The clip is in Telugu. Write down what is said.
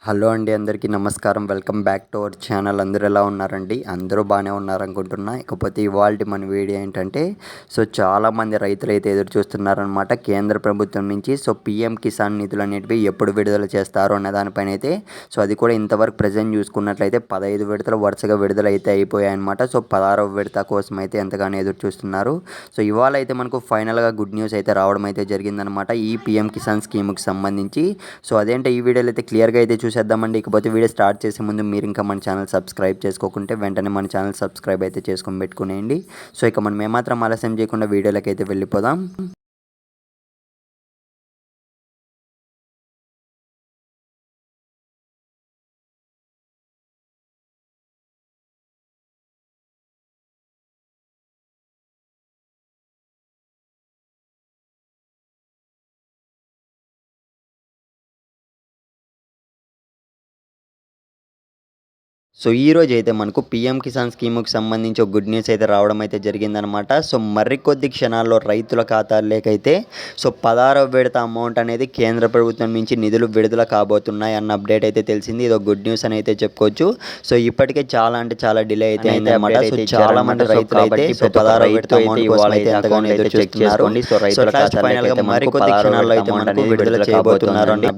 హలో అండి, అందరికీ నమస్కారం. Welcome back to our channel. అందరూ ఎలా ఉన్నారండి? అందరూ బాగానే ఉన్నారనుకుంటున్నా. ఇకపోతే ఇవాల్టి మన వీడియో ఏంటంటే, చాలామంది రైతులైతే ఎదురు చూస్తున్నారనమాట కేంద్ర ప్రభుత్వం నుంచి. పీఎం కిసాన్ నిధులు అనేటివి ఎప్పుడు విడుదల చేస్తారు అనే దానిపైన అయితే అది కూడా ఇంతవరకు ప్రెజెంట్ చూసుకున్నట్లయితే 15 విడతలు వరుసగా విడుదల అయితే అయిపోయాయన్నమాట. 16వ విడత కోసం అయితే ఎంతగానో ఎదురు చూస్తున్నారు. ఇవాళ అయితే మనకు ఫైనల్గా గుడ్ న్యూస్ అయితే రావడం అయితే జరిగిందనమాట ఈ పీఎం కిసాన్ స్కీమ్కి సంబంధించి. అదేంటే ఈ వీడియోలో అయితే క్లియర్గా అయితే చూసేద్దామండి. ఇకపోతే వీడియో స్టార్ట్ చేసే ముందు మీరు ఇంకా మన ఛానల్ సబ్స్క్రైబ్ చేసుకోకుంటే వెంటనే మన ఛానల్ సబ్స్క్రైబ్ అయితే చేసుకొని పెట్టుకునేయండి. ఇక మనం ఏమాత్రం ఆలస్యం చేయకుండా వీడియోలోకి అయితే వెళ్ళిపోదాం. ఈరోజు అయితే మనకు పీఎం కిసాన్ స్కీమ్‌కి సంబంధించి ఒక గుడ్ న్యూస్ అయితే రావడం అయితే జరిగిందనమాట. మరికొద్ది క్షణాల్లో రైతుల ఖాతాల్లోకైతే 16వ విడత అమౌంట్ అనేది కేంద్ర ప్రభుత్వం నుంచి నిధులు విడుదల కాబోతున్నాయి అన్న అప్డేట్ అయితే తెలిసింది. ఇదో గుడ్ న్యూస్ అని అయితే చెప్పుకోవచ్చు. ఇప్పటికే చాలా అంటే చాలా డిలే అయితే అయిందనమాట. చాలా మంది రైతులు అయితే 16వ విడత అమౌంట్ కోసం అయితే ఎంతగానో ఎదురు చూస్తున్నారు. రైతుల ఖాతాల్లోకైతే మరికొద్ది క్షణాల్లో అయితే మనకు విడుదల చేయబోతున్నారు అన్న